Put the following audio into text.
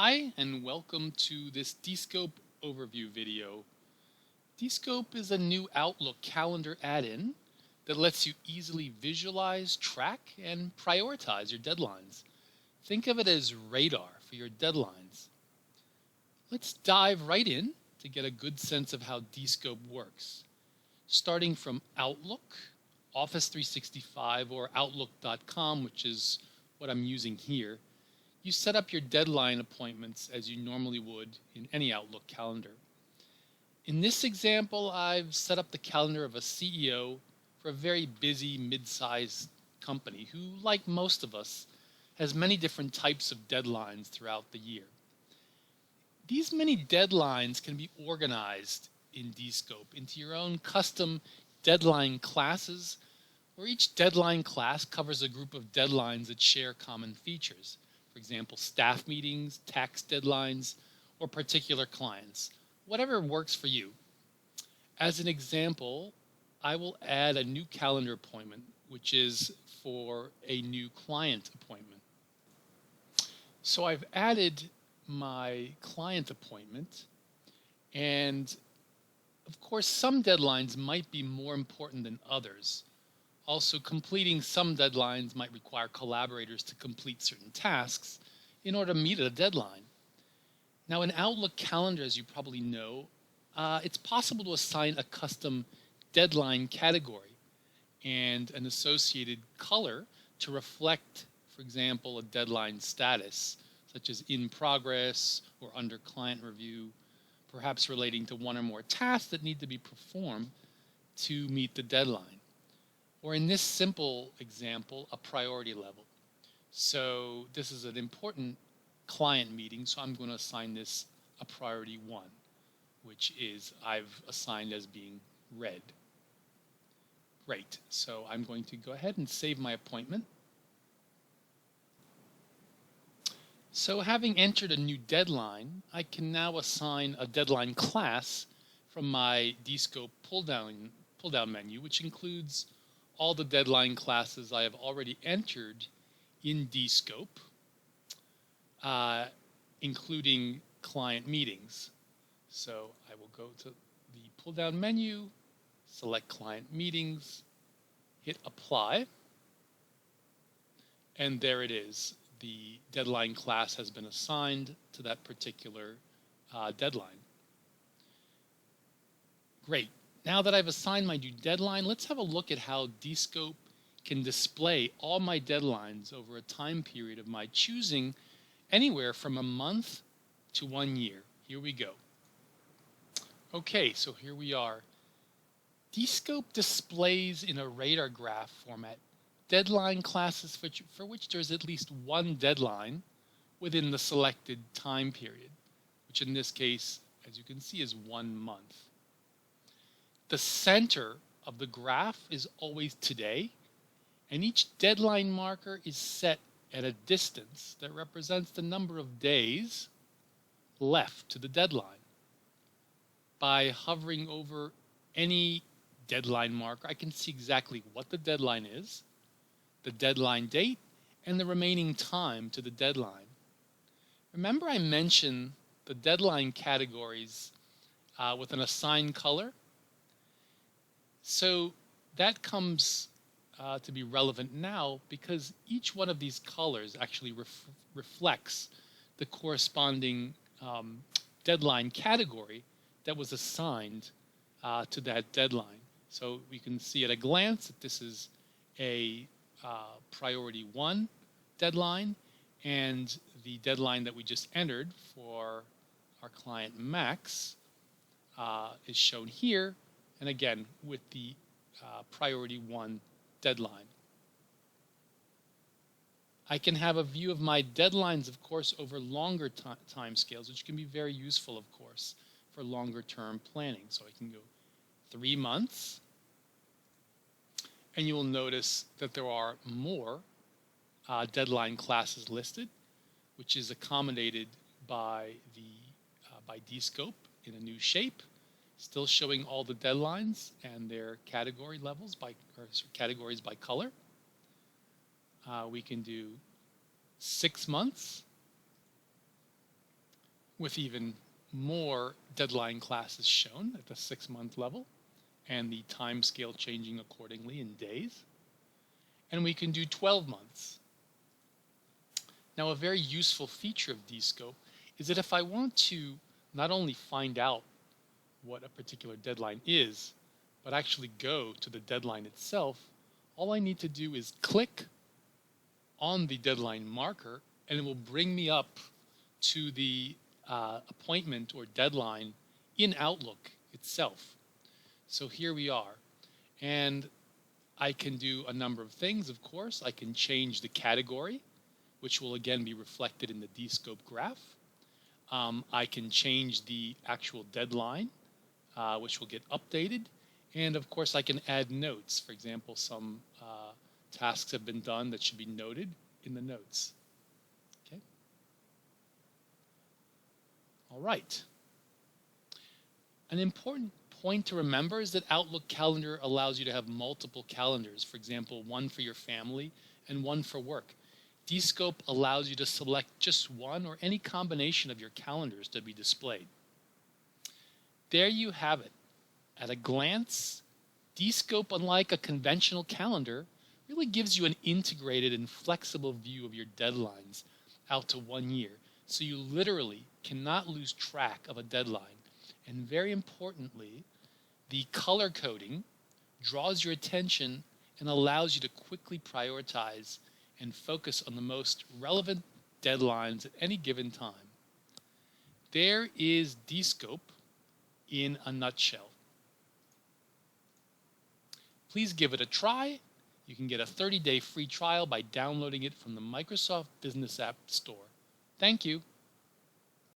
Hi, and welcome to this Dscope overview video. Dscope is a new Outlook calendar add-in that lets you easily visualize, track, and prioritize your deadlines. Think of it as radar for your deadlines. Let's dive right in to get a good sense of how Dscope works. Starting from Outlook, Office 365, or Outlook.com, which is what I'm using here, you set up your deadline appointments as you normally would in any Outlook calendar. In this example, I've set up the calendar of a CEO for a very busy mid-sized company who, like most of us, has many different types of deadlines throughout the year. These many deadlines can be organized in Dscope into your own custom deadline classes, where each deadline class covers a group of deadlines that share common features. For example, staff meetings, tax deadlines, or particular clients, whatever works for you. As an example, I will add a new calendar appointment, which is for a new client appointment. So I've added my client appointment, and of course, some deadlines might be more important than others. Also, completing some deadlines might require collaborators to complete certain tasks in order to meet a deadline. Now, in Outlook Calendar, as you probably know, it's possible to assign a custom deadline category and an associated color to reflect, for example, a deadline status, such as in progress or under client review, perhaps relating to one or more tasks that need to be performed to meet the deadline. Or in this simple example, a priority level. So this is an important client meeting, so I'm going to assign this a priority 1, which is I've assigned as being red. Great, so I'm going to go ahead and save my appointment. So having entered a new deadline, I can now assign a deadline class from my Dscope pull-down menu, which includes all the deadline classes I have already entered in Dscope, including client meetings. So I will go to the pull-down menu, select client meetings, hit apply, and there it is. The deadline class has been assigned to that particular deadline. Great. Now that I've assigned my new deadline, let's have a look at how Dscope can display all my deadlines over a time period of my choosing, anywhere from a month to 1 year. Here we go. Okay, so here we are. Dscope displays in a radar graph format deadline classes for which there's at least one deadline within the selected time period, which in this case, as you can see, is 1 month. The center of the graph is always today, and each deadline marker is set at a distance that represents the number of days left to the deadline. By hovering over any deadline marker, I can see exactly what the deadline is, the deadline date, and the remaining time to the deadline. Remember I mentioned the deadline categories with an assigned color? So that comes to be relevant now because each one of these colors actually reflects the corresponding deadline category that was assigned to that deadline. So we can see at a glance that this is a priority 1 deadline, and the deadline that we just entered for our client Max is shown here, and again with the priority 1 deadline. I can have a view of my deadlines, of course, over longer time scales, which can be very useful, of course, for longer term planning. So I can go 3 months, and you will notice that there are more deadline classes listed, which is accommodated by Dscope in a new shape, still showing all the deadlines and their category levels categories by color. We can do 6 months, with even more deadline classes shown at the 6-month level and the time scale changing accordingly in days. And we can do 12 months. Now, a very useful feature of Dscope is that if I want to not only find out what a particular deadline is, but actually go to the deadline itself, all I need to do is click on the deadline marker and it will bring me up to the appointment or deadline in Outlook itself. So here we are. And I can do a number of things, of course. I can change the category, which will again be reflected in the Dscope graph. I can change the actual deadline, which will get updated. And of course, I can add notes. For example, some tasks have been done that should be noted in the notes. Okay. All right. An important point to remember is that Outlook Calendar allows you to have multiple calendars. For example, one for your family and one for work. Dscope allows you to select just one or any combination of your calendars to be displayed. There you have it. At a glance, Dscope, unlike a conventional calendar, really gives you an integrated and flexible view of your deadlines out to 1 year. So you literally cannot lose track of a deadline. And very importantly, the color coding draws your attention and allows you to quickly prioritize and focus on the most relevant deadlines at any given time. There is Dscope in a nutshell. Please give it a try. You can get a 30-day free trial by downloading it from the Microsoft Business App Store. Thank you.